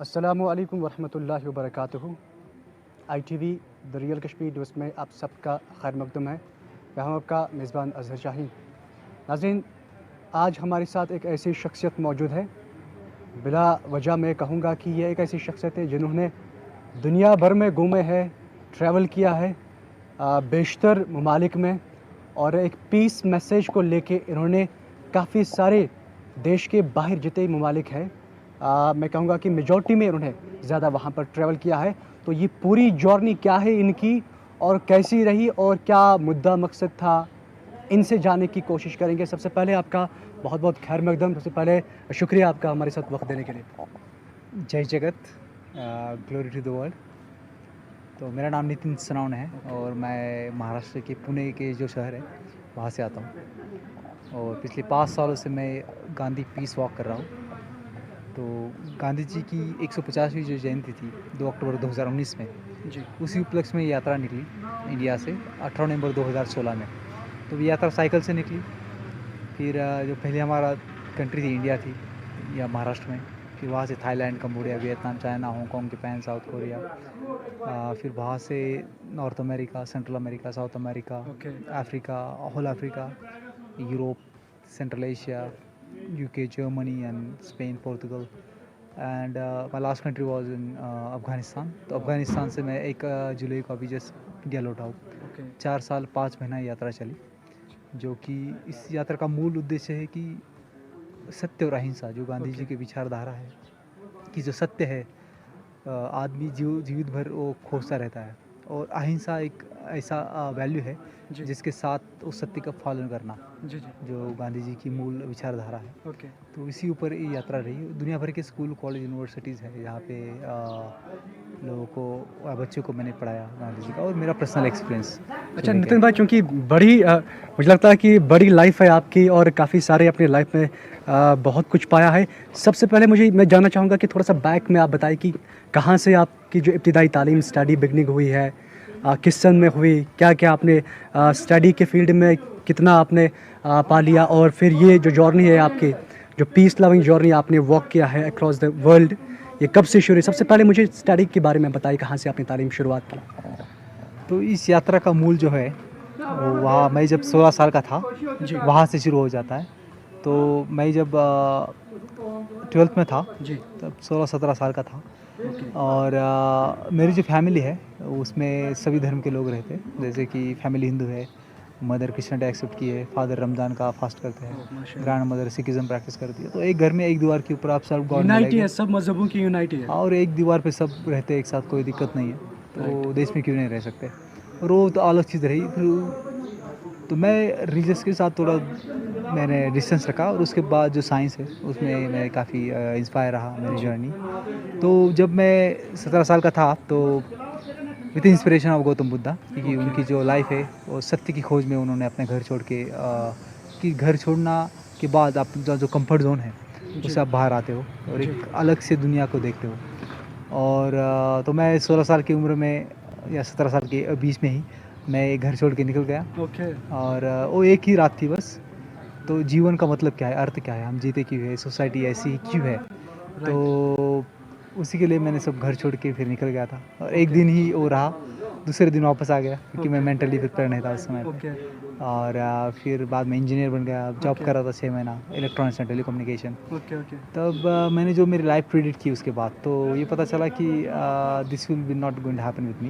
अस्सलामुअलैकुम वरहमतुल्लाहि वबरकातुहू। ITV the real Kashmir news में आप सबका खैर मकदम है। मैं हूं आपका मेज़बान अज़हर शाहीन। नाज़रीन, आज हमारे साथ एक ऐसी शख्सियत मौजूद है, बिला वजह मैं कहूँगा कि ये एक ऐसी शख्सियत है जिन्होंने दुनिया भर में घूमे हैं, ट्रैवल किया है बेशतर ममालिक में, और एक पीस मैसेज को लेके इन्होंने काफ़ी सारे देश के बाहर जितने ममालिक हैं, मैं कहूँगा कि मेजॉरिटी में इन्होंने ज़्यादा वहाँ पर ट्रैवल किया है। तो ये पूरी जर्नी क्या है इनकी और कैसी रही और क्या मुद्दा मकसद था, इनसे जानने की कोशिश करेंगे। सबसे पहले आपका बहुत बहुत खैर मकदम। सबसे पहले शुक्रिया आपका हमारे साथ वक्त देने के लिए। जय जगत, ग्लोरी टू द वर्ल्ड। तो मेरा नाम नितिन सनावन है और मैं महाराष्ट्र के पुणे के जो शहर है वहाँ से आता हूँ, और पिछले 5 सालों से मैं गांधी पीस वॉक कर रहा हूँ। तो गांधी जी की 150वीं जो जयंती थी 2 अक्टूबर 2019 में, जी, उसी उपलक्ष्य में ये यात्रा निकली इंडिया से 18 नवंबर 2016 में। तो ये यात्रा साइकिल से निकली। फिर जो पहले हमारा कंट्री थी इंडिया थी या महाराष्ट्र में, फिर वहाँ से Thailand, Cambodia, Vietnam, China, Hong Kong, Japan, South Korea, फिर वहाँ से North America, Central America, South America, Africa, whole Africa, Europe, Central Asia, UK, Germany and Spain, Portugal, and my last country was in Afghanistan. तो अफ़गानिस्तान से मैं 1 जुलाई को अभी just India लौटा हूँ। 4 साल 5 महीना यात्रा चली, जो कि इस यात्रा का मूल उद्देश्य है कि सत्य और अहिंसा, जो गांधी जी की विचारधारा है कि जो सत्य है आदमी जीवित भर वो खोजता रहता है, और अहिंसा एक ऐसा वैल्यू है जिसके साथ उस सत्य का पालन करना, जो गांधी जी की मूल विचारधारा है। तो इसी ऊपर ये यात्रा रही। दुनिया भर के स्कूल, कॉलेज, यूनिवर्सिटीज़ है जहाँ पे लोगों को, बच्चों को मैंने पढ़ाया गांधी जी का, और मेरा पर्सनल एक्सपीरियंस। अच्छा नितिन भाई, चूँकि बड़ी मुझे लगता है कि बड़ी लाइफ है आपकी और काफ़ी सारे अपनी लाइफ में बहुत कुछ पाया है। सबसे पहले मैं जानना चाहूँगा कि थोड़ा सा बैक में आप बताइए कि कहाँ से आपकी जो इब्तिदाई तालीम स्टडी बिगनिंग हुई है, किस सन में हुई, क्या क्या आपने स्टडी के फील्ड में कितना आपने पा लिया, और फिर ये जो जर्नी है आपकी, जो पीस लविंग जर्नी आपने वॉक किया है अक्रॉस द वर्ल्ड, ये कब से शुरू हुई? सबसे पहले मुझे स्टडी के बारे में बताइए, कहाँ से आपने तालीम शुरुआत की? तो इस यात्रा का मूल जो है वो वहाँ मैं जब 16 साल का था वहाँ से शुरू हो जाता है। तो मैं जब 12th में था जी, तब 16-17 साल का था, और मेरी जो फैमिली है उसमें सभी धर्म के लोग रहते हैं। जैसे कि फैमिली हिंदू है, मदर क्रिश्चियन एक्सेप्ट की है, फादर रमज़ान का फास्ट करते हैं, ग्रैंड मदर सिखिज़म प्रैक्टिस करती है। तो एक घर में एक दीवार के ऊपर आप सब गॉड यूनाइटी है, सब मजहबों की यूनाइटी है। और एक दीवार पे सब रहते हैं एक साथ, कोई दिक्कत नहीं है। तो देश में क्यों नहीं रह सकते, और वो तो अलग चीज़ रही। फिर तो मैं रिलीजियस के साथ थोड़ा मैंने डिस्टेंस रखा, और उसके बाद जो साइंस है उसमें मैं काफ़ी इंस्पायर रहा मेरी जर्नी। तो जब मैं 17 साल का था तो with inspiration of Gautam Buddha, क्योंकि उनकी जो लाइफ है वो सत्य की खोज में उन्होंने अपने घर छोड़ के कि घर छोड़ना के बाद आप जो कंफर्ट जोन है उससे आप बाहर आते हो और एक अलग से दुनिया को देखते हो। और तो मैं 16 साल की उम्र में या 17 साल के बीच में ही मैं घर छोड़ के निकल गया। और वो एक ही रात थी बस। तो जीवन का मतलब क्या है, अर्थ क्या है, हम जीते क्यों है, सोसाइटी ऐसी क्यों है, तो उसी के लिए मैंने सब घर छोड़ के फिर निकल गया था। और एक दिन ही वो रहा, दूसरे दिन वापस आ गया, क्योंकि मैं मेंटली प्रिपेयर नहीं था उस समय पे। और फिर बाद में इंजीनियर बन गया, जॉब कर रहा था 6 महीना इलेक्ट्रॉनिक्स एंड टेलीकम्युनिकेशन। तब मैंने जो मेरी लाइफ प्रेडिक्ट की उसके बाद तो ये पता चला कि this will be not going to happen with me.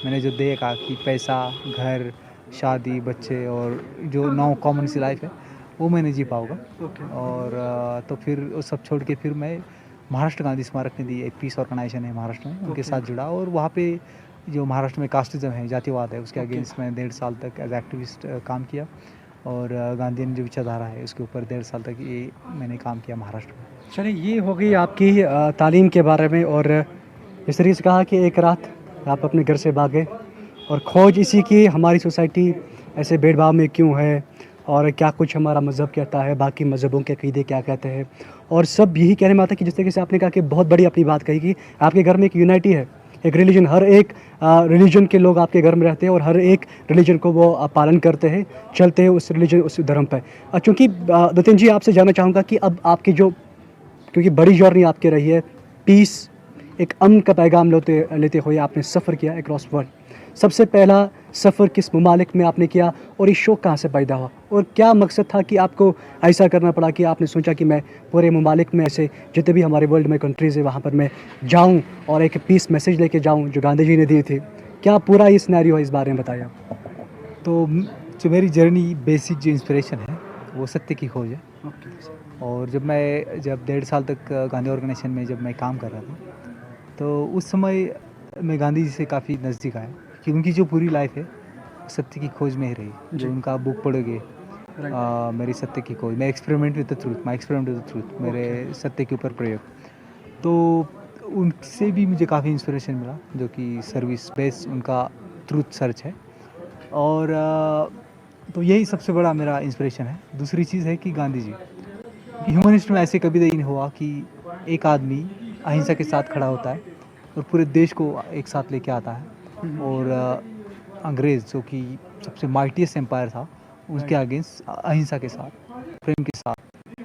मैंने जो देखा कि पैसा, घर, शादी, बच्चे और जो नौ कॉमन सी लाइफ है वो मैं नहीं जी पाऊँगा। और तो फिर वो सब छोड़ के फिर मैं महाराष्ट्र गांधी स्मारक निधि, एक पीस ऑर्गेनाइजेशन है महाराष्ट्र में, उनके साथ जुड़ा। और वहाँ पे जो महाराष्ट्र में कास्टिज्म है, जातिवाद है, उसके अगेंस्ट मैं 1.5 साल तक एज एक्टिविस्ट काम किया। और गांधी ने जो विचारधारा है उसके ऊपर 1.5 साल तक ये मैंने काम किया महाराष्ट्र में। चलिए, ये हो गई आपकी तालीम के बारे में। और इस तरीके से कहा कि एक रात आप अपने घर से भागे और खोज इसी की, हमारी सोसाइटी ऐसे भेदभाव में क्यों है और क्या कुछ हमारा मज़हब कहता है, बाकी मज़हबों के अक़ीदे क्या कहते हैं, और सब यही कहने में आता है कि जिस तरीके से आपने कहा कि बहुत बड़ी अपनी बात कही कि आपके घर में एक यूनाइटी है, एक रिलीजन, हर एक रिलीजन के लोग आपके घर में रहते हैं और हर एक रिलीजन को वो पालन करते हैं, चलते हैं उस रिलीजन, उस धर्म पर। चूँकि नितिन जी, आपसे जानना चाहूँगा कि अब आपकी जो, क्योंकि बड़ी जर्नी आपकी रही है, पीस, एक अमन का पैगाम लेते लेते हुए आपने सफ़र किया अक्रॉस वर्ल्ड। सबसे पहला सफ़र किस ममालिक में आपने किया और ये शौक़ कहाँ से पैदा हुआ, और क्या मकसद था कि आपको ऐसा करना पड़ा कि आपने सोचा कि मैं पूरे ममालिक में ऐसे जितने भी हमारे वर्ल्ड में कंट्रीज़ है वहाँ पर मैं जाऊँ और एक पीस मैसेज लेके जाऊँ जो गांधी जी ने दिए थे? क्या पूरा ये सिनेरियो है, इस बारे में बताइए आप। तो जो मेरी जर्नी बेसिक जो इंस्पिरेशन है वो सत्य की खोज है। और जब 1.5 साल तक गांधी ऑर्गेनाइजेशन में जब मैं काम कर रहा था, तो उस समय मैं गांधी जी से काफ़ी नज़दीक आया कि उनकी जो पूरी लाइफ है सत्य की खोज में ही रही। जी। जो उनका बुक पढ़ोगे, मेरी सत्य की खोज, मैं experiment with the truth, my experiment with the truth, मेरे सत्य के ऊपर प्रयोग, तो उनसे भी मुझे काफ़ी इंस्पिरेशन मिला, जो कि सर्विस बेस्ड उनका ट्रूथ सर्च है। और तो यही सबसे बड़ा मेरा इंस्पिरेशन है। दूसरी चीज़ है कि गांधी जी ह्यूमन हिस्ट्री में ऐसे कभी नहीं हुआ कि एक आदमी अहिंसा के साथ खड़ा होता है और पूरे देश को एक साथ लेके आता है, और अंग्रेज़ जो कि सबसे माइटिएस्ट एम्पायर था उसके अगेंस्ट अहिंसा के साथ, प्रेम के साथ,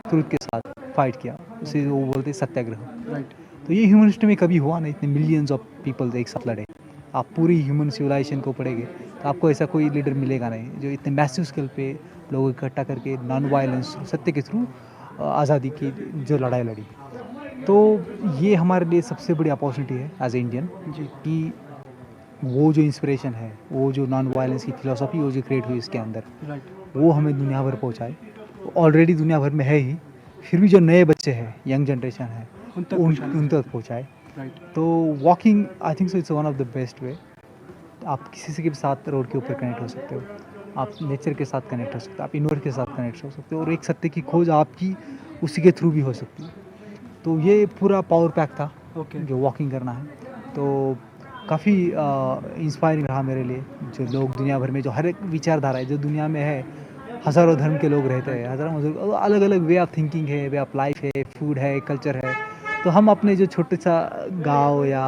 ट्रूथ के साथ फाइट किया। उसे वो बोलते सत्याग्रह। राइट। तो ये ह्यूमन हिस्ट्री में कभी हुआ नहीं, इतने मिलियंस ऑफ पीपल एक साथ लड़े। आप पूरी ह्यूमन सिविलाइजेशन को पढ़ेंगे तो आपको ऐसा कोई लीडर मिलेगा नहीं जो इतने मैसिव स्केल पे लोगों को इकट्ठा करके नॉन वायलेंस, सत्य के थ्रू आज़ादी की जो लड़ाई लड़ी। तो ये हमारे लिए सबसे बड़ी अपॉर्चुनिटी है एज ए इंडियन जी। कि वो जो इंस्पिरेशन है, वो जो नॉन वायलेंस की फिलॉसफी वो जो क्रिएट हुई इसके अंदर, राइट। वो हमें दुनिया भर पहुँचाए। ऑलरेडी दुनिया भर में है ही, फिर भी जो नए बच्चे हैं, यंग जनरेशन है, उन तक उन पहुंचाना। उन तक पहुँचाए। राइट। तो walking I think so it's one of the best way. आप किसी से के साथ रोड के ऊपर कनेक्ट हो सकते हो, आप नेचर के साथ कनेक्ट हो सकते हो, आप यूनिवर्स के साथ कनेक्ट हो सकते हो, और एक सत्य की खोज आपकी उसी के थ्रू भी हो सकती है। तो ये पूरा पावर पैक था ओके। जो वॉकिंग करना है। तो काफ़ी इंस्पायरिंग रहा मेरे लिए। जो लोग दुनिया भर में जो हर एक विचारधारा है जो दुनिया में है, हज़ारों धर्म के लोग रहते हैं, हज़ारों अलग अलग वे ऑफ थिंकिंग है, वे ऑफ लाइफ है, फूड है, कल्चर है। तो हम अपने जो छोटे सा गाँव या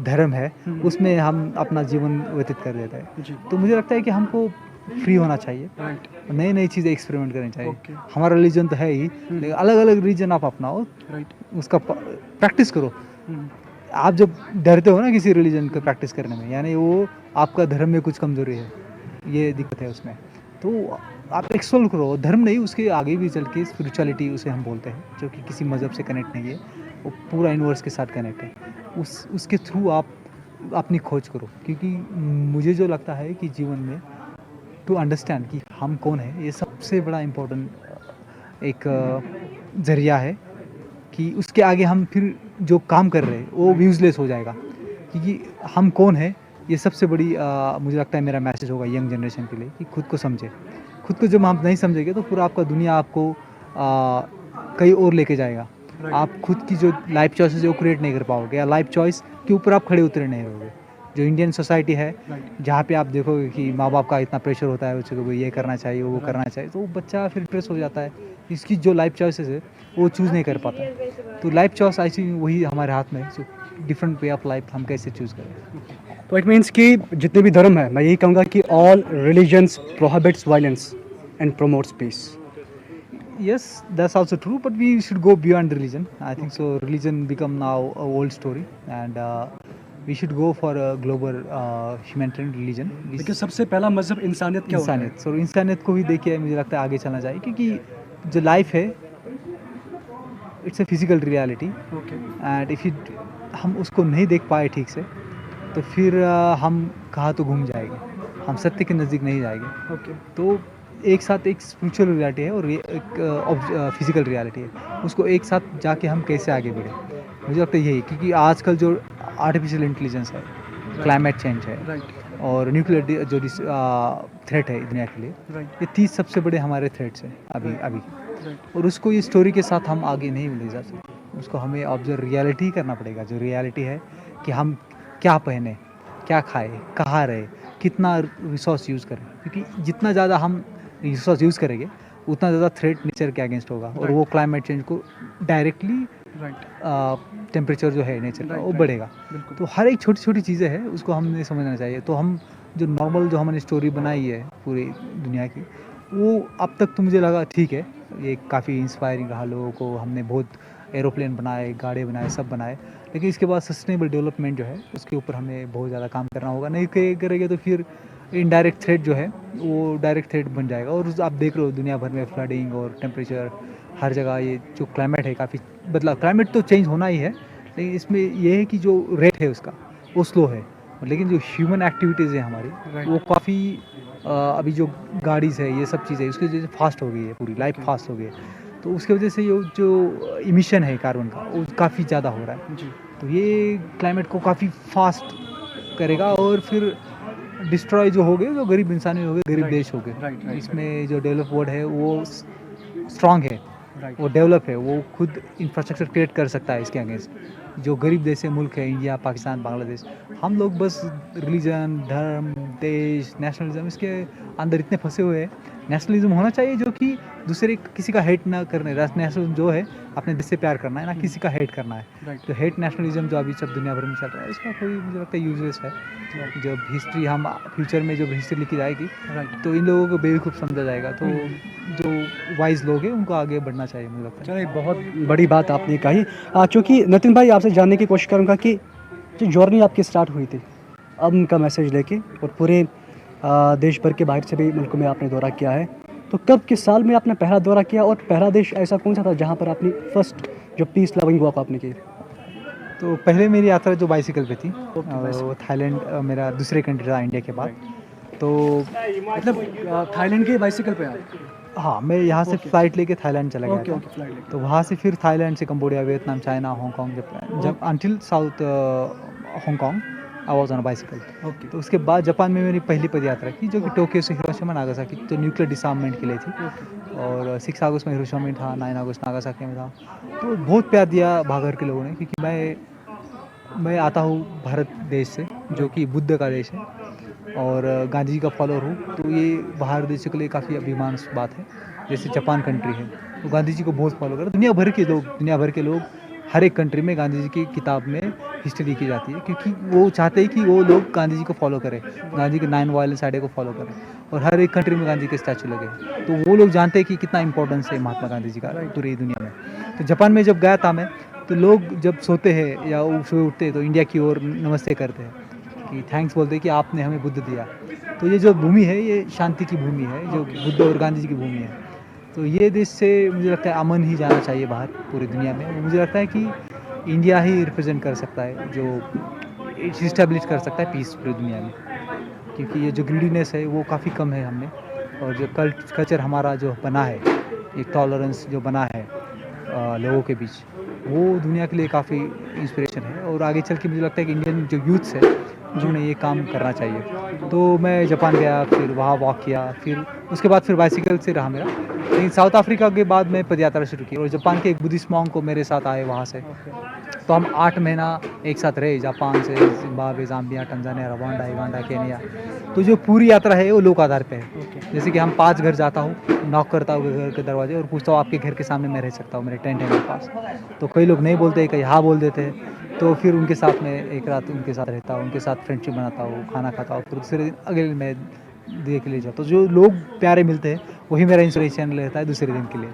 धर्म है उसमें हम अपना जीवन व्यतीत कर देते हैं। जी। तो मुझे लगता है कि हमको फ्री होना चाहिए, राइट। नई नई चीज़ें एक्सपेरिमेंट करनी चाहिए। ओके। हमारा रिलीजन तो है ही, लेकिन अलग अलग रिलीजन आप अपनाओ, राइट। उसका प्रैक्टिस करो। आप जब डरते हो ना किसी रिलीजन को प्रैक्टिस करने में, यानी वो आपका धर्म में कुछ कमज़ोरी है, ये दिक्कत है उसमें। तो आप एक्सप्लोर करो, धर्म नहीं उसके आगे भी चल के स्पिरिचुअलिटी उसे हम बोलते हैं, जो कि किसी मज़हब से कनेक्ट नहीं है, वो पूरा यूनिवर्स के साथ कनेक्ट है। उसके थ्रू आप अपनी खोज करो, क्योंकि मुझे जो लगता है कि जीवन में टू अंडरस्टैंड कि हम कौन है, ये सबसे बड़ा इम्पोर्टेंट एक ज़रिया है कि उसके आगे हम फिर जो काम कर रहे हैं वो यूज़लेस हो जाएगा। क्योंकि हम कौन है ये सबसे बड़ी मुझे लगता है मेरा मैसेज होगा यंग जनरेशन के लिए कि खुद को समझे। खुद को जब हम नहीं समझेंगे तो पूरा आपका दुनिया आपको कहीं और लेके जाएगा। आप खुद की जो लाइफ चॉइसेस है वो क्रिएट नहीं कर पाओगे, या लाइफ चॉइस के ऊपर आप खड़े उतरे नहीं रहोगे। जो इंडियन सोसाइटी है जहाँ पे आप देखोगे कि माँ बाप का इतना प्रेशर होता है बच्चे को, ये करना चाहिए, वो करना चाहिए, तो बच्चा फिर प्रेस हो जाता है। इसकी जो लाइफ चॉइसेस है वो चूज़ नहीं कर पाता। तो लाइफ चॉइस आई थिंक वही हमारे हाथ में है। So different way of life हम कैसे चूज़ करें। तो इट मीन्स कि जितने भी धर्म है, मैं यही कहूँगा कि all religions prohibits violence and promotes peace. Yes, that's also true, but we should go beyond religion. I think so. Religion become now a old story, and we should go for a global humanitarian religion. लेकिन सबसे पहला मजहब इंसानियत क्या होता है? इंसानियत, सो इंसानियत को भी देखे मुझे लगता है आगे चलना चाहिए, क्योंकि जो लाइफ है it's a physical reality, okay. And if हम उसको नहीं देख पाए ठीक से तो फिर हम कहाँ तो घूम जाएंगे, हम सत्य के नज़दीक नहीं जाएंगे। ओके। तो एक साथ एक स्पिरिचुअल रियलिटी है और एक फिजिकल रियलिटी है, उसको एक साथ जाके हम कैसे आगे बढ़े, मुझे लगता है यही। क्योंकि आजकल जो आर्टिफिशियल इंटेलिजेंस है, क्लाइमेट चेंज है, राइट। और न्यूक्लियर जो थ्रेट है दुनिया के लिए, राइट। ये 30 सबसे बड़े हमारे थ्रेट्स हैं अभी अभी। राइट। और उसको ये स्टोरी के साथ हम आगे नहीं ले जा सकते, उसको हमें ऑब्जर्व रियलिटी करना पड़ेगा। जो रियलिटी है कि हम क्या पहने, क्या खाए, कहाँ रहे, कितना रिसोर्स यूज़ करें, क्योंकि जितना ज़्यादा हम रिसोर्स यूज़ करेंगे उतना ज़्यादा थ्रेट नेचर के अगेंस्ट होगा, और वो क्लाइमेट चेंज को डायरेक्टली राइट। टेम्परेचर जो है नेचर का वो राइट, बढ़ेगा। बिल्कुल। तो हर एक छोटी छोटी चीज़ें हैं उसको हमने समझना चाहिए। तो हम जो नॉर्मल जो हमने स्टोरी बनाई है पूरी दुनिया की, वो अब तक तो मुझे लगा ठीक है, ये काफ़ी इंस्पायरिंग रहा लोगों को। हमने बहुत एरोप्लेन बनाए, गाड़ी बनाए, सब बनाए, लेकिन इसके बाद सस्टेनेबल डेवलपमेंट जो है उसके ऊपर हमें बहुत ज़्यादा काम करना होगा, नहीं करेंगे तो फिर इनडायरेक्ट थ्रेट जो है वो डायरेक्ट थ्रेट बन जाएगा। और आप देख रहे हो दुनिया भर में फ्लडिंग और टेम्परेचर हर जगह, ये जो क्लाइमेट है काफ़ी बदला। क्लाइमेट तो चेंज होना ही है, लेकिन इसमें ये है कि जो रेट है उसका वो स्लो है, लेकिन जो ह्यूमन एक्टिविटीज़ है हमारी वो काफ़ी अभी जो गाड़ीज़ है ये सब चीज़ें उसकी वजह से फास्ट हो गई है, पूरी लाइफ फास्ट हो गई है। तो उसकी वजह से ये जो इमिशन है कार्बन का वो काफ़ी ज़्यादा हो रहा है। जी तो ये क्लाइमेट को काफ़ी फास्ट करेगा और फिर डिस्ट्रॉय जो हो गए, जो गरीब इंसान हो गए, गरीब देश हो गए। इसमें जो डेवलप वर्ल्ड है वो स्ट्रांग है, वो डेवलप है, वो खुद इंफ्रास्ट्रक्चर क्रिएट कर सकता है इसके अगेंस्ट। जो गरीब देश है, मुल्क है इंडिया, पाकिस्तान, बांग्लादेश, हम लोग बस रिलीजन, धर्म, देश, नेशनलिज्म इसके अंदर इतने फंसे हुए हैं। नेशनलिज्म होना चाहिए जो कि दूसरे किसी का हेट ना करने, नेशनलिज्म जो है अपने देश से प्यार करना है, ना किसी का हेट करना है। तो हेट नेशनलिज्म जो अभी सब दुनिया भर में चल रहा है इसका कोई मुझे लगता है यूजलेस है। जब हिस्ट्री हम फ्यूचर में जब हिस्ट्री लिखी जाएगी तो इन लोगों को बेवकूफ़ समझा जाएगा। तो जो वाइज लोग हैं उनको आगे बढ़ना चाहिए, मुझे लगता है। चलिए, बहुत बड़ी बात आपने कही। चूँकि नितिन भाई आपसे जानने की कोशिश करूँगा कि जो जर्नी आपकी स्टार्ट हुई थी अमन का मैसेज लेके, और पूरे देश भर के बाहर से भी मुल्कों में आपने दौरा किया है, तो कब किस साल में आपने पहला दौरा किया, और पहला देश ऐसा कौन सा था जहाँ पर आपने फर्स्ट जो पीस लविंग वॉक आपने की? तो पहले मेरी यात्रा जो बाइसिकल पे थी वो थाईलैंड मेरा दूसरे कंट्री था इंडिया के बाद। तो मतलब थाईलैंड के बाइसिकल पे आप? हाँ, मैं यहाँ से फ़्लाइट लेके थाईलैंड चला गया था। फ्लाइट लेके। तो वहाँ से फिर थाईलैंड से कंबोडिया, वियतनाम, चाइना, हांगकांग, जब until south Hong Kong I was on a bicycle. Okay. तो उसके बाद जापान में मेरी पहली पद यात्रा की, जो कि टोक्यो से हिरोशिमा नागासाकी, तो न्यूक्लियर डिसआर्ममेंट के लिए थी। और 6 अगस्त में हिरोशिमा में था, 9 अगस्त नागासाकी में था। तो बहुत प्यार दिया बाहर के लोगों ने, क्योंकि मैं आता हूँ भारत देश से जो कि बुद्ध का देश है और गांधी जी का फॉलोअर हूँ। तो ये बाहर देशों के लिए काफ़ी अभिमान बात है। जैसे जापान कंट्री है तो गांधी जी को बहुत फॉलो करते, दुनिया भर के लोग हर एक कंट्री में गांधी जी की किताब में हिस्ट्री लिखी जाती है, क्योंकि वो चाहते हैं कि वो लोग गांधी जी को फॉलो करें, गांधी के 9 वायलेंस आइडिया को फॉलो करें, और हर एक कंट्री में गांधी के स्टैचू लगे। तो वो लोग जानते हैं कि कितना इंपॉर्टेंस है महात्मा गांधी जी का पूरी दुनिया में। तो जापान में जब गया था मैं, तो लोग जब सोते हैं या सुबह उठते हैं तो इंडिया की ओर नमस्ते करते हैं, कि थैंक्स बोलते हैं कि आपने हमें बुद्ध दिया। तो ये जो भूमि है ये शांति की भूमि है, जो बुद्ध और गांधी जी की भूमि है। तो ये देश से मुझे लगता है अमन ही जाना चाहिए बाहर पूरी दुनिया में। मुझे लगता है कि इंडिया ही रिप्रेजेंट कर सकता है, जो इस्टेब्लिश कर सकता है पीस पूरी दुनिया में, क्योंकि ये जो ग्रीडीनेस है वो काफ़ी कम है हमने, और जो कल्चर हमारा जो बना है, एक टॉलरेंस जो बना है लोगों के बीच, वो दुनिया के लिए काफ़ी इंस्पिरेशन है। और आगे चल के मुझे लगता है कि इंडियन जो यूथ्स है जिन्हें ये काम करना चाहिए। तो मैं जापान गया, फिर वहाँ वॉक किया, फिर उसके बाद फिर बाइसिकल से रहा मेरा। लेकिन साउथ अफ्रीका के बाद मैं पदयात्रा शुरू की, और जापान के एक बुद्धिस्ट मॉन्क को मेरे साथ आए वहाँ से। तो हम 8 महीना एक साथ रहे, जापान से Zimbabwe, Zambia, Tanzania, Rwanda, Uganda, Kenya. तो जो पूरी यात्रा है वो लोक आधार पे है। जैसे कि हम 5 घर जाता हूँ, नॉक करता हूँ घर के दरवाजे और पूछता हूँ आपके घर के सामने मैं रह सकता हूँ, मेरे टेंट है मेरे पास। तो कई लोग नहीं बोलते, कई हाँ बोल देते हैं। तो फिर उनके साथ में एक रात उनके साथ रहता हूँ, उनके साथ फ्रेंडशिप बनाता हूँ, खाना खाता हूँ, फिर दूसरे दिन अगले दिन मैं दिए के लिए जाता हूँ। जो लोग प्यारे मिलते हैं वही मेरा इंस्पिरेशन रहता है दूसरे दिन के लिए।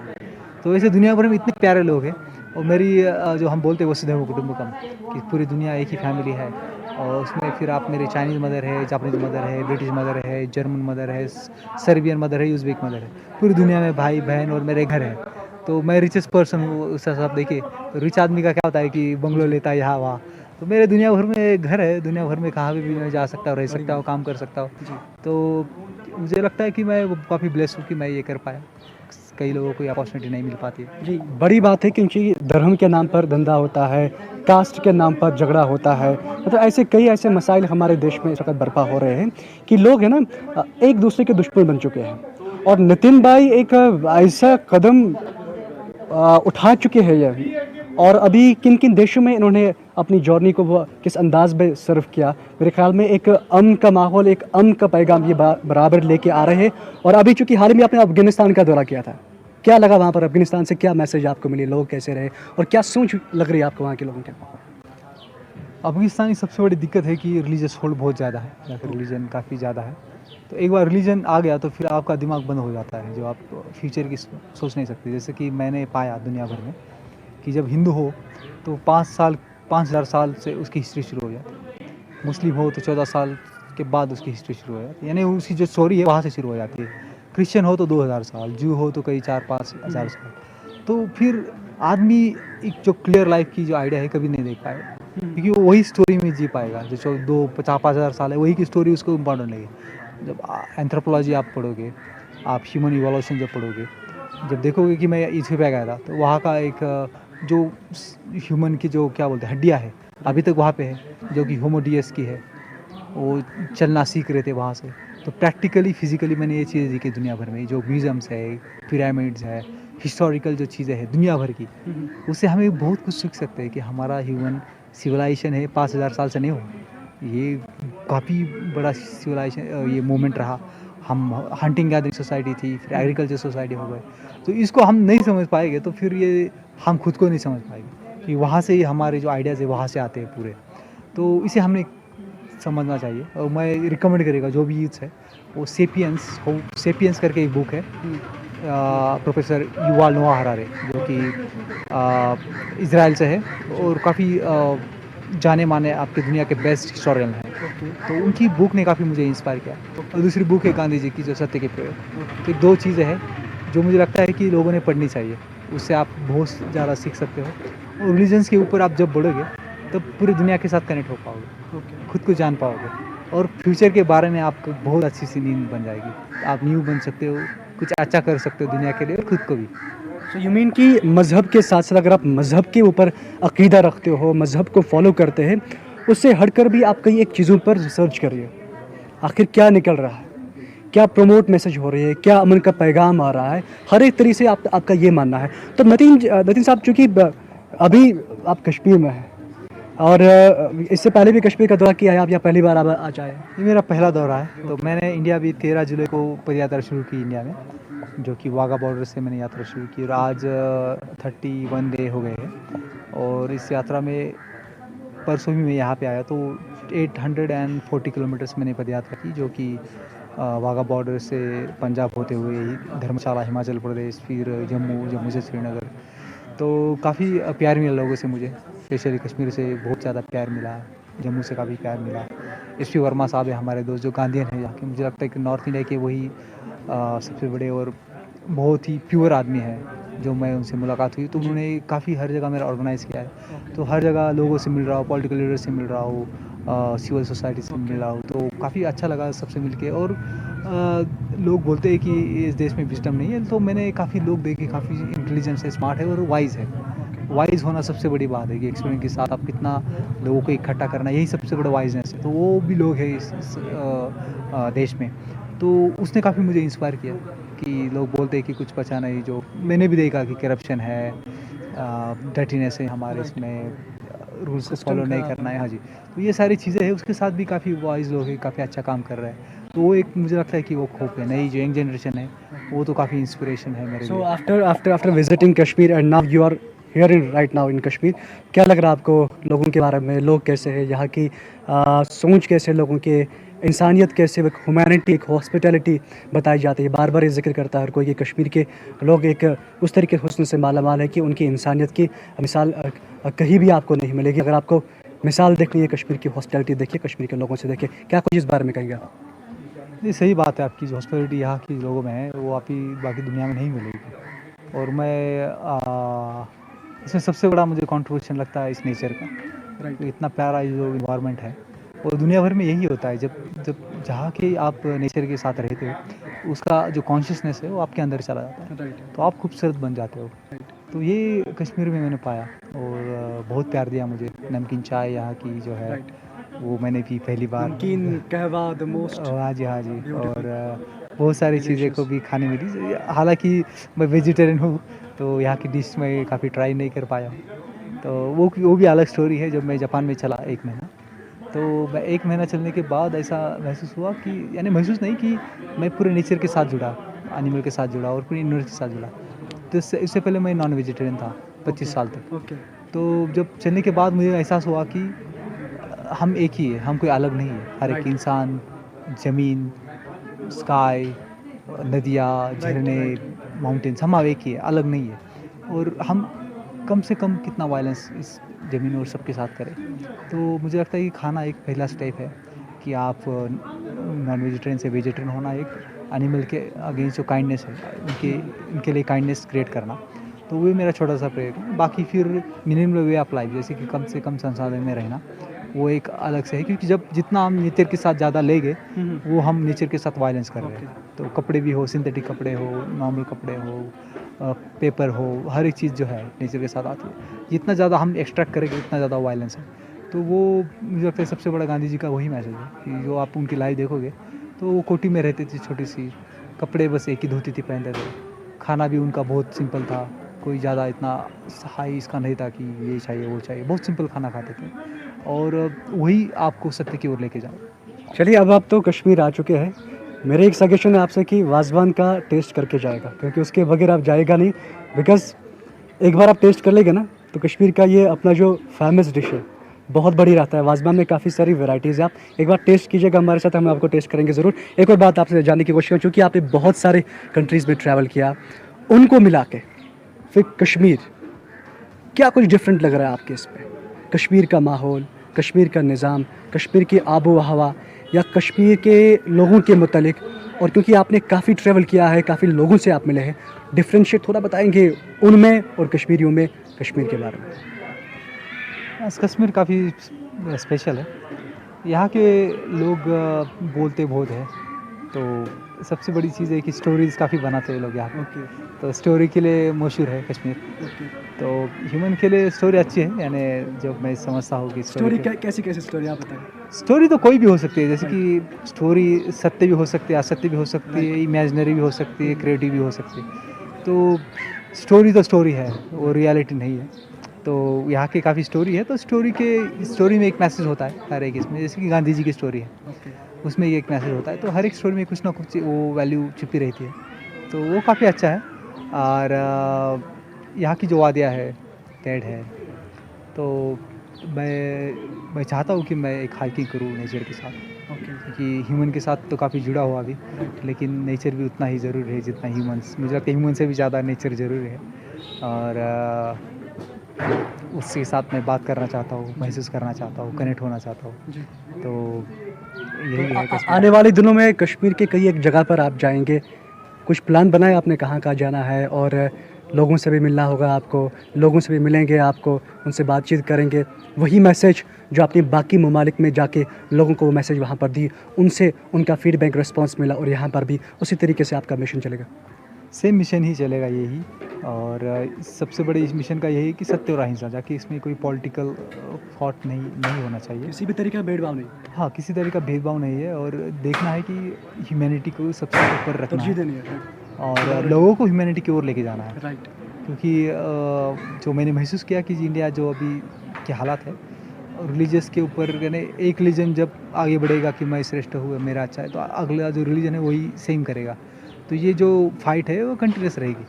तो ऐसे दुनिया भर में इतने प्यारे लोग हैं, और मेरी जो हम बोलते हैं वसुधैव कुटुंबकम, कि पूरी दुनिया एक ही फैमिली है। और उसमें फिर आप मेरे चाइनीज़ मदर है, जापानीज़ मदर है, ब्रिटिश मदर है, जर्मन मदर है, सर्बियन मदर है, यूज़बेक मदर है। पूरी दुनिया में भाई बहन और मेरे घर है। तो मैं रिचेस्ट पर्सन हूँ उस हिसाब देखिए। तो रिच आदमी का क्या होता है कि बंगलो लेता है यहाँ वहाँ। तो मेरे दुनिया भर में घर है, दुनिया भर में कहाँ भी मैं जा सकता हूँ, रह सकता हूँ, काम कर सकता हूँ। तो मुझे लगता है कि मैं काफ़ी ब्लेस हूँ कि मैं ये कर पाया। कई लोगों को ये अपॉर्चुनिटी नहीं मिल पाती है। जी, बड़ी बात है, क्योंकि धर्म के नाम पर धंधा होता है, कास्ट के नाम पर झगड़ा होता है, मतलब ऐसे कई ऐसे मसाइल हमारे देश में इस वक्त बर्पा हो रहे हैं कि लोग है ना एक दूसरे के दुश्मन बन चुके हैं। और नितिन भाई एक ऐसा कदम उठा चुके हैं ये, और अभी किन किन देशों में इन्होंने अपनी जर्नी को वो किस अंदाज में सर्व किया, मेरे ख्याल में एक अमन का माहौल, एक अमन का पैगाम ये बराबर लेके आ रहे हैं। और अभी चूँकि हाल ही में आपने अफगानिस्तान का दौरा किया था, क्या लगा वहाँ पर? अफगानिस्तान से क्या मैसेज आपको मिले, लोग कैसे रहे, और क्या सोच लग रही है आपको वहाँ के लोगों के? अफगानिस्तान की सबसे बड़ी दिक्कत है कि रिलीजियस होल्ड बहुत ज़्यादा है, या फिर रिलीजन काफ़ी ज़्यादा है। तो एक बार रिलीजन आ गया तो फिर आपका दिमाग बंद हो जाता है, जो आप फ्यूचर की सोच नहीं सकते। जैसे कि मैंने पाया दुनिया भर में कि जब हिंदू हो तो 5 साल 5000 साल से उसकी हिस्ट्री शुरू हो जाती है। मुस्लिम हो तो 14 साल के बाद उसकी हिस्ट्री शुरू हो जाती है, यानी उसकी जो स्टोरी है वहाँ से शुरू हो जाती है। क्रिश्चियन हो तो 2000 साल, जू हो तो कई 4-5 हज़ार साल। तो फिर आदमी एक जो क्लियर लाइफ की जो आइडिया है कभी नहीं देख पाएगा, क्योंकि वो वही स्टोरी में जी पाएगा जो 2-5000 साल है, वही की स्टोरी उसको इम्पोर्टेंट लगेगी। जब एंथ्रोपोलॉजी आप पढ़ोगे, आप ह्यूमन इवोल्यूशन जब पढ़ोगे, जब देखोगे कि मैं इथियोपिया गया था तो वहाँ का एक जो ह्यूमन की जो क्या बोलते हैं हड्डियाँ है अभी तक वहाँ पे है, जो कि होमोडियस की है, वो चलना सीख रहे थे वहाँ से। तो प्रैक्टिकली फिजिकली मैंने ये चीज़ें देखी दुनिया भर में, जो म्यूजियम्स है, पिरामिड्स है, हिस्टोरिकल जो चीज़ें हैं दुनिया भर की, उससे हमें बहुत कुछ सीख सकते हैं कि हमारा ह्यूमन सिविलाइजेशन है 5000 साल से नहीं हुआ, ये काफ़ी बड़ा सिविलाइजेशन ये मोमेंट रहा। हम हंटिंग गैदरिंग सोसाइटी थी, फिर एग्रीकल्चर सोसाइटी हो गए। तो इसको हम नहीं समझ पाएंगे तो फिर ये हम खुद को नहीं समझ पाएंगे कि वहाँ से ही हमारे जो आइडियाज़ है वहाँ से आते हैं पूरे। तो इसे हमने समझना चाहिए और मैं रिकमेंड करेगा जो भी यूथ है वो सेपियंस करके एक बुक है, प्रोफेसर युval नोआ हरारे, जो कि इज़राइल से है और काफ़ी जाने माने आपके दुनिया के बेस्ट हिस्टोरियन हैं। तो उनकी बुक ने काफ़ी मुझे इंस्पायर किया। और दूसरी बुक है गांधी जी की, जो सत्य के प्रयोग। तो 2 चीज़ें हैं जो मुझे लगता है कि लोगों ने पढ़नी चाहिए, उससे आप बहुत ज़्यादा सीख सकते हो। और रिलीजन्स के ऊपर आप जब बढ़ोगे तब पूरी दुनिया के साथ कनेक्ट हो पाओगे, खुद को जान पाओगे और फ्यूचर के बारे में आपको बहुत अच्छी सी नींद बन जाएगी। आप न्यू बन सकते हो, कुछ अच्छा कर सकते हो दुनिया के लिए और खुद को भी। सो यू मीन कि मज़हब के साथ साथ अगर आप मज़हब के ऊपर अक़ीदा रखते हो, मज़हब को फॉलो करते हैं, उससे हटकर भी आप कई एक चीज़ों पर रिसर्च करिए, आखिर क्या निकल रहा है, क्या प्रमोट मैसेज हो रही है, क्या अमन का पैगाम आ रहा है, हर एक तरीके से आपका ये मानना है। तो नतीन साहब, चूँकि अभी आप कश्मीर में हैं और इससे पहले भी कश्मीर का दौरा किया है आप, या पहली बार आप आज आए हैं? ये मेरा पहला दौरा है। तो मैंने इंडिया भी 13 जुलाई को पदयात्रा शुरू की इंडिया में, जो कि वाघा बॉर्डर से मैंने यात्रा शुरू की और आज 31 डे हो गए हैं। और इस यात्रा में परसों भी मैं यहाँ पे आया तो 840 किलोमीटर्स मैंने पदयात्रा की, जो कि वाघा बॉर्डर से पंजाब होते हुए धर्मशाला हिमाचल प्रदेश, फिर जम्मू से श्रीनगर। तो काफ़ी प्यार मिला लोगों से मुझे, स्पेशली कश्मीर से बहुत ज़्यादा प्यार मिला, जम्मू से काफ़ी प्यार मिला। एसपी वर्मा साहब है हमारे दोस्त, जो गांधीयन है यहाँ के, मुझे लगता है कि नॉर्थ इंडिया के वही सबसे बड़े और बहुत ही प्योर आदमी है। जो मैं उनसे मुलाकात हुई तो उन्होंने काफ़ी हर जगह मेरा ऑर्गेनाइज़ किया है, तो हर जगह लोगों से मिल रहा हूँ, पॉलिटिकल लीडर से मिल रहा हूँ, सिविल सोसाइटी से मिल रहा हूँ, तो काफ़ी अच्छा लगा सबसे मिलके। और लोग बोलते हैं कि इस देश में विजडम नहीं है, तो मैंने काफ़ी लोग देखे, काफ़ी इंटेलिजेंस है, स्मार्ट है और वाइज़ है। वाइज़ होना सबसे बड़ी बात है कि एक्सपीरियंस के साथ आप कितना लोगों को इकट्ठा करना, यही सबसे बड़ा वाइजनेस है। तो वो भी लोग हैं इस देश में, तो उसने काफ़ी मुझे इंस्पायर किया कि लोग बोलते हैं कि कुछ बचा नहीं, जो मैंने भी देखा कि करप्शन है, डर्टीनेस है हमारे इसमें, रूल्स को फॉलो नहीं करना है। हाँ जी, तो ये सारी चीज़ें हैं, उसके साथ भी काफ़ी वाइज लोग हैं, काफ़ी अच्छा काम कर रहे हैं। तो वो एक मुझे लगता है कि वो खोप है, नई जो यंग जनरेशन है वो तो काफ़ी इंस्पिरेशन है मेरे सो लिए। After visiting Kashmir and now you are here in right now in Kashmir, क्या लग रहा है आपको लोगों के बारे में? लोग कैसे हैं यहाँ की, सोच कैसे है लोगों के, इंसानियत कैसे, एक ह्यूमैनिटी, एक हॉस्पिटैलिटी बताई जाती है, बार बार ये जिक्र करता है हर कोई कि कश्मीर के लोग एक उस तरीके हुस्न से माला माल है कि उनकी इंसानियत की मिसाल कहीं भी आपको नहीं मिलेगी। अगर आपको मिसाल देखनी है कश्मीर की, हॉस्पिटैलिटी देखिए, कश्मीर के लोगों से देखिए, क्या कुछ इस बारे में कहेंगे आप? ये सही बात है आपकी, जो हॉस्पिटैलिटी यहाँ की लोगों में है वो आपकी बाकी दुनिया में नहीं मिलेगी। और मैं इसमें सबसे बड़ा मुझे कंट्रीब्यूशन लगता है इस नेचर का, राइट। तो इतना प्यारा ये जो इन्वायरमेंट है, और दुनिया भर में यही होता है, जब जब जहाँ के आप नेचर के साथ रहते हो उसका जो कॉन्शियसनेस है वो आपके अंदर चला जाता है, राइट। तो आप खूबसूरत बन जाते हो। तो ये कश्मीर में मैंने पाया और बहुत प्यार दिया मुझे। नमकीन चाय यहाँ की जो है राइट। वो मैंने भी पहली बार। नमकीन कहवा द मोस्ट हाँ जी, हाँ जी। Beautiful. और बहुत सारी चीज़ें Delicious. को भी खाने मिली। हालाँकि मैं वेजिटेरियन हूँ, तो यहाँ की डिश मैं काफ़ी ट्राई नहीं कर पाया हूँ। तो वो भी अलग स्टोरी है। जब मैं जापान में चला 1 महीना, तो मैं 1 महीना चलने के बाद ऐसा महसूस हुआ कि, यानी महसूस नहीं, कि मैं पूरे नेचर के साथ जुड़ा, एनिमल के साथ जुड़ा और पूरे यूनिवर्स के साथ जुड़ा। तो इससे पहले मैं नॉन वेजिटेरियन था 25 साल तक। ओके। तो जब चलने के बाद मुझे एहसास हुआ कि हम एक ही है, हम कोई अलग नहीं है। हर एक Right. इंसान, ज़मीन, स्काई, नदियाँ, झरने, माउंटेन्स, हम अब एक ही है, अलग नहीं है। और हम कम से कम कितना वायलेंस इस ज़मीन और सबके साथ करें। तो मुझे लगता है कि खाना एक पहला स्टेप है कि आप नॉन वेजिटेरियन से वेजिटेरियन होना, एक एनिमल के अगेंस्ट जो काइंडनेस है इनके लिए काइंडनेस क्रिएट करना। तो वो मेरा छोटा सा प्रयोग है। बाकी फिर मिनिमल वे ऑफ लाइफ, जैसे कि कम से कम संसाधन में रहना, वो एक अलग से है, क्योंकि जब जितना हम नेचर के साथ ज़्यादा लेंगे वो हम नेचर के साथ वायलेंस कर रहे हैं। तो कपड़े भी हो, सिंथेटिक कपड़े हो, नॉर्मल कपड़े हो, पेपर हो, हर एक चीज़ जो है नेचर के साथ आती है। जितना ज़्यादा हम एक्सट्रैक्ट करेंगे उतना ज़्यादा वायलेंस है। तो वो मुझे लगता है सबसे बड़ा गांधी जी का वही मैसेज है कि जो आप उनकी लाइफ देखोगे तो वो कोठी में रहती थी छोटी सी, कपड़े बस एक ही धोती थी पहनते थे, खाना भी उनका बहुत सिंपल था, कोई ज़्यादा इतना हाई इसका नहीं था कि ये चाहिए वो चाहिए, बहुत सिंपल खाना खाते थे और वही आपको सत्य की ओर लेके जाए। चलिए, अब आप तो कश्मीर आ चुके हैं, मेरे एक सजेशन है आपसे कि वाजवान का टेस्ट करके जाएगा, क्योंकि उसके बगैर आप जाएगा नहीं। बिकॉज़ एक बार आप टेस्ट कर लेंगे ना तो कश्मीर का ये अपना जो फेमस डिश है बहुत बड़ी रहता है। वाजवान में काफ़ी सारी वैराइटीज़ है, आप एक बार टेस्ट कीजिएगा हमारे साथ, हम आपको टेस्ट करेंगे ज़रूर। एक और बात आपसे जानने की कोशिश करूँ, चूँकि आपने बहुत सारे कंट्रीज़ में ट्रैवल किया, उनको मिला के फिर कश्मीर क्या कुछ डिफरेंट लग रहा है आपके इस पे? कश्मीर का माहौल, कश्मीर का निज़ाम, कश्मीर की आबो हवा या कश्मीर के लोगों के मुतालिक, और क्योंकि आपने काफ़ी ट्रैवल किया है, काफ़ी लोगों से आप मिले हैं, डिफरेंशिएट थोड़ा बताएंगे उनमें और कश्मीरियों में कश्मीर के बारे में? कश्मीर काफ़ी स्पेशल है। यहाँ के लोग बोलते बहुत है, तो सबसे बड़ी चीज़ है कि स्टोरीज़ काफ़ी बनाते हैं लोग यहाँ पे। ओके, तो स्टोरी के लिए मशहूर है कश्मीर। ओके। तो ह्यूमन के लिए स्टोरी अच्छी है, यानी जब मैं समझता हूँ कि स्टोरी कैसी स्टोरी आप बताएं? स्टोरी तो कोई भी हो सकती है, जैसे कि स्टोरी सत्य भी हो सकती है, असत्य भी हो सकती है, इमेजिनरी भी हो सकती है, क्रिएटिव भी हो सकती है। तो स्टोरी तो स्टोरी है, वो रियलिटी नहीं है। तो यहाँ की काफ़ी स्टोरी है, तो स्टोरी में एक मैसेज होता है हर एक इसमें, जैसे कि गांधी जी की स्टोरी है, ओके, उसमें ये एक मैसेज होता है। तो हर एक स्टोरी में कुछ ना कुछ वो वैल्यू छिपी रहती है, तो वो काफ़ी अच्छा है। और यहाँ की जो वादियाँ है, पेड़ है, तो मैं चाहता हूँ कि मैं एक हाइकिंग करूँ नेचर के साथ, ओके। क्योंकि ह्यूमन के साथ तो काफ़ी जुड़ा हुआ अभी, लेकिन नेचर भी उतना ही ज़रूरी है जितना ह्यूमन्स, मुझे लगता है ह्यूमन से भी ज़्यादा नेचर ज़रूरी है। और उसके साथ मैं बात करना चाहता हूँ, महसूस करना चाहता हूँ, कनेक्ट होना चाहता हूँ। जी। तो यही है कश्मीर। आने वाले दिनों में कश्मीर के कई एक जगह पर आप जाएंगे, कुछ प्लान बनाया आपने कहाँ कहाँ जाना है? और लोगों से भी मिलना होगा आपको, लोगों से भी मिलेंगे आपको, उनसे बातचीत करेंगे, वही मैसेज जो आपने बाकी ममालिक में जाके लोगों को वो मैसेज वहाँ पर दी, उनसे उनका फीडबैक रिस्पांस मिला और यहाँ पर भी उसी तरीके से आपका मिशन चलेगा? सेम मिशन ही चलेगा यही। और सबसे बड़े इस मिशन का यही है कि सत्य और अहिंसा, जाकि इसमें कोई पॉलिटिकल थॉट नहीं होना चाहिए। किसी भी तरीके का भेदभाव नहीं, हाँ, किसी तरह का भेदभाव नहीं है, और देखना है कि ह्यूमैनिटी को सबसे ऊपर रखना तरजीह है देनी है। और लोगों को ह्यूमैनिटी की ओर लेके जाना है। राइट। क्योंकि जो मैंने महसूस किया कि इंडिया जो अभी के हालात है रिलीजियस के ऊपर, यानी एक रिलीजन जब आगे बढ़ेगा कि मैं श्रेष्ठ हूँ, मेरा अच्छा है, तो अगला जो रिलीजन है वही सेम करेगा। तो ये जो फाइट है वो कंटिन्यूस रहेगी।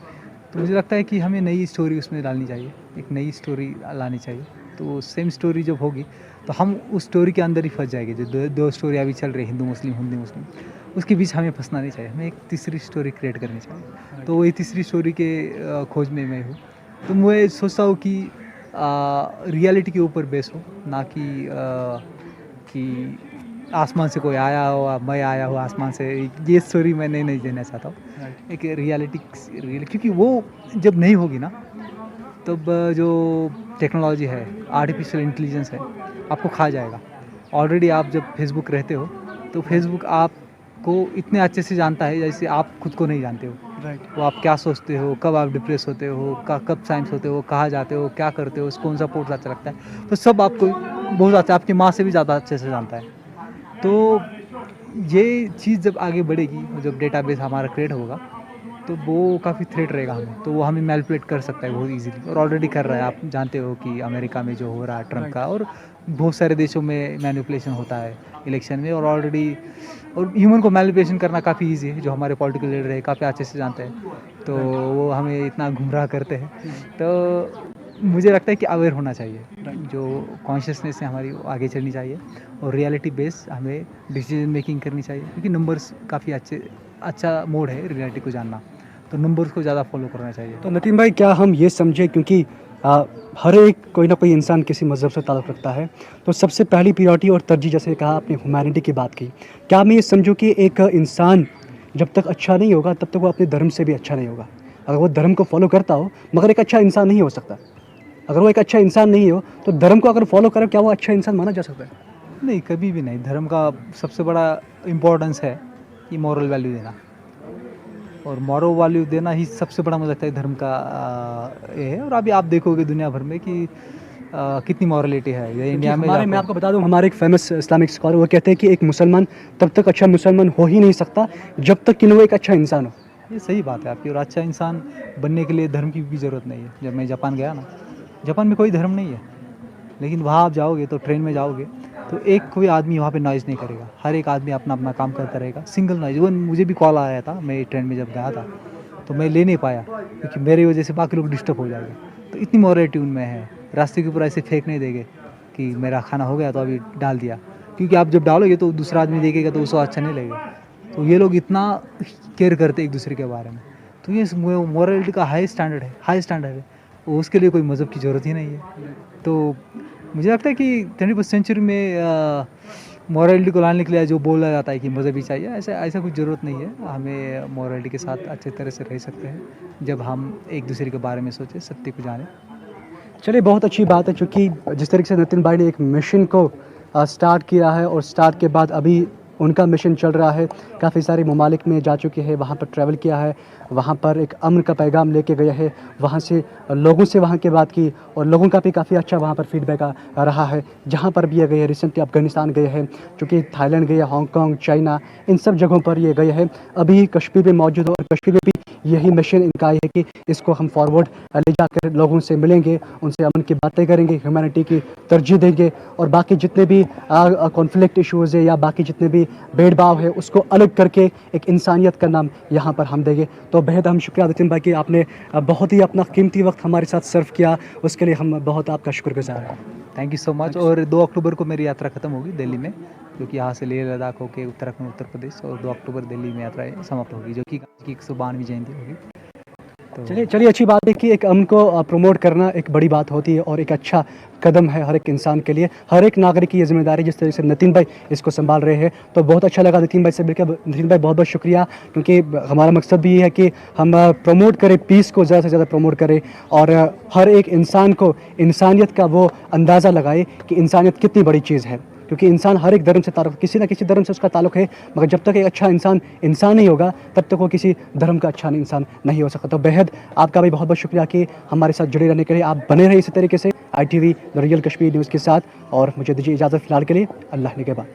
तो मुझे लगता है कि हमें नई स्टोरी उसमें डालनी चाहिए, एक नई स्टोरी लानी चाहिए। तो सेम स्टोरी जब होगी तो हम उस स्टोरी के अंदर ही फंस जाएंगे। जो दो स्टोरी अभी चल रही है, हिंदू मुस्लिम, उसके बीच हमें फंसना नहीं चाहिए, हमें एक तीसरी स्टोरी क्रिएट करनी चाहिए। तो वही तीसरी स्टोरी के खोज में मैं हूँ। तो मैं सोचता हूँ कि रियलिटी के ऊपर बेस हो, ना कि आसमान से कोई आया हो, मैं आया हूँ आसमान से, ये स्टोरी मैं नहीं देना चाहता हूँ। एक रियलिटी, क्योंकि वो जब नहीं होगी ना, तब जो टेक्नोलॉजी है, आर्टिफिशियल इंटेलिजेंस है, आपको खा जाएगा। ऑलरेडी आप जब फेसबुक रहते हो तो फेसबुक आपको इतने अच्छे से जानता है जैसे आप खुद को नहीं जानते हो। राइट। वो आप क्या सोचते हो, कब आप डिप्रेस होते हो, कब साइंस होते हो, कहाँ जाते हो, क्या करते हो, कौन सा पोस्ट अच्छा लगता है, तो सब आपको बहुत अच्छा, आपकी माँ से भी ज़्यादा अच्छे से जानता है। तो ये चीज़ जब आगे बढ़ेगी, जब डेटाबेस हमारा क्रिएट होगा, तो वो काफ़ी थ्रेट रहेगा हमें, तो वो हमें मैनिपुलेट कर सकता है बहुत इजीली, और ऑलरेडी कर रहा है। आप जानते हो कि अमेरिका में जो हो रहा है ट्रम्प का, और बहुत सारे देशों में मैनिपुलेशन होता है इलेक्शन में, और ऑलरेडी और ह्यूमन को मैनिपुलेशन करना काफ़ी ईजी है, जो हमारे पॉलिटिकल लीडर है काफ़ी अच्छे से जानते हैं। तो वो हमें इतना गुमराह करते हैं। तो मुझे लगता है कि अवेयर होना चाहिए, जो कॉन्शियसनेस है हमारी वो आगे चलनी चाहिए, और रियलिटी बेस हमें डिसीजन मेकिंग करनी चाहिए, क्योंकि नंबर्स काफ़ी अच्छा मोड है रियलिटी को जानना, तो नंबर्स को ज़्यादा फॉलो करना चाहिए। तो नतीन भाई, क्या हम ये समझे, क्योंकि हर एक कोई ना कोई इंसान किसी मज़हब से ताल्लुक़ रखता है, तो सबसे पहली प्रायोरिटी और तरजीह, जैसे कहा आपने ह्यूमैनिटी की बात की, क्या मैं ये समझूँ कि एक इंसान जब तक अच्छा नहीं होगा तब तक वो अपने धर्म से भी अच्छा नहीं होगा? अगर वो धर्म को फॉलो करता हो मगर एक अच्छा इंसान नहीं हो सकता। अगर वो एक अच्छा इंसान नहीं हो तो धर्म को अगर फॉलो करे, क्या वो अच्छा इंसान माना जा सकता है? नहीं, कभी भी नहीं। धर्म का सबसे बड़ा इम्पोर्टेंस है कि मॉरल वैल्यू देना, और मॉरल वैल्यू देना ही सबसे बड़ा मुझे लगता है धर्म का ये है। और अभी आप देखोगे दुनिया भर में कि कितनी मॉरलिटी है। ये इंडिया में मैं आपको बता दूं, हमारे एक फेमस इस्लामिक स्कॉलर वो कहते हैं कि एक मुसलमान तब तक अच्छा मुसलमान हो ही नहीं सकता जब तक कि वो एक अच्छा इंसान हो। ये सही बात है आपकी। और अच्छा इंसान बनने के लिए धर्म की भी ज़रूरत नहीं है। जब मैं जापान गया ना, जापान में कोई धर्म नहीं है, लेकिन वहाँ आप जाओगे तो ट्रेन में जाओगे तो एक कोई आदमी वहाँ पे नॉइज़ नहीं करेगा। हर एक आदमी अपना अपना काम करता रहेगा, सिंगल नॉइज़। इवन मुझे भी कॉल आया था, मैं ट्रेन में जब गया था तो मैं ले नहीं पाया क्योंकि मेरी वजह से बाकी लोग डिस्टर्ब हो जाएंगे। तो इतनी मॉरलिटी उनमें है। रास्ते के ऊपर ऐसे फेंक नहीं देंगे कि मेरा खाना हो गया तो अभी डाल दिया, क्योंकि आप जब डालोगे तो दूसरा आदमी देखेगा तो उसको अच्छा नहीं लगेगा। तो ये लोग इतना केयर करते एक दूसरे के बारे में। तो ये मॉरलिटी का हाई स्टैंडर्ड है। उसके लिए कोई मज़हब की ज़रूरत ही नहीं है। तो मुझे लगता है कि 21st सेंचुरी में मॉरलिटी को लाने के लिए जो बोला जाता है कि मज़हब ही चाहिए, ऐसा कुछ ज़रूरत नहीं है। हमें मॉरलिटी के साथ अच्छे तरह से रह सकते हैं जब हम एक दूसरे के बारे में सोचें, सत्य को जानें। चलिए, बहुत अच्छी बात है, चूँकि जिस तरीके से नितिन भाई ने एक मिशन को स्टार्ट किया है और स्टार्ट के बाद अभी उनका मिशन चल रहा है, काफ़ी सारे ममालिक में जा चुके हैं, वहाँ पर ट्रैवल किया है, वहाँ पर एक अमन का पैगाम लेके गए हैं, वहाँ से लोगों से वहाँ की बात की और लोगों का भी काफ़ी अच्छा वहाँ पर फीडबैक रहा है। जहाँ पर भी ये गए हैं, रिसेंटली अफ़गानिस्तान गए हैं, चूँकि थाईलैंड गए, हांगकॉन्ग, चाइना, इन सब जगहों पर ये गए हैं। अभी कश्मीर में मौजूद हो और कश्मीर में भी यही मिशन इनका है कि इसको हम फॉरवर्ड ले जाकर लोगों से मिलेंगे, उनसे अमन की बातें करेंगे, ह्यूमैनिटी की तरजीह देंगे और बाकी जितने भी कॉन्फ्लिक्ट इश्यूज़ है या बाकी जितने भी भेदभाव है उसको अलग करके एक इंसानियत का नाम यहाँ पर हम देंगे। तो बेहद हम शुक्रिया नितिन भाई कि आपने बहुत ही अपना कीमती वक्त हमारे साथ सर्व किया, उसके लिए हम बहुत आपका शुक्रगुजार हैं। Thank you so much. और 2 अक्टूबर को मेरी यात्रा ख़त्म होगी दिल्ली में, क्योंकि यहाँ से लेह लद्दाख होकर उत्तराखंड, उत्तर प्रदेश, और 2 अक्टूबर दिल्ली में यात्रा समाप्त होगी, जो कि गांधी की 192वीं जयंती होगी। तो चलिए अच्छी बात है कि एक अमन को प्रमोट करना एक बड़ी बात होती है और एक अच्छा कदम है हर एक इंसान के लिए, हर एक नागरिक की ये जिम्मेदारी, जिस तरह से नितिन भाई इसको संभाल रहे हैं। तो बहुत अच्छा लगा नितिन भाई से मिलकर। नितिन भाई बहुत बहुत शुक्रिया, क्योंकि हमारा मकसद भी ये है कि हम प्रमोट करें, पीस को ज़्यादा से ज़्यादा प्रमोट करें और हर एक इंसान को इंसानियत का वो अंदाज़ा लगाए कि इंसानियत कितनी बड़ी चीज़ है, क्योंकि इंसान हर एक धर्म से ताल्लुक़, किसी न किसी धर्म से उसका ताल्लुक़ है, मगर जब तक एक अच्छा इंसान नहीं होगा तब तक वो किसी धर्म का अच्छा इंसान नहीं हो सकता। तो बेहद आपका भी बहुत बहुत शुक्रिया कि हमारे साथ जुड़े रहने के लिए। आप बने रहे इसी तरीके से ITV the real Kashmir news के साथ, और मुझे दीजिए इजाज़त फ़िलहाल के लिए। अल्लाह निगहबान।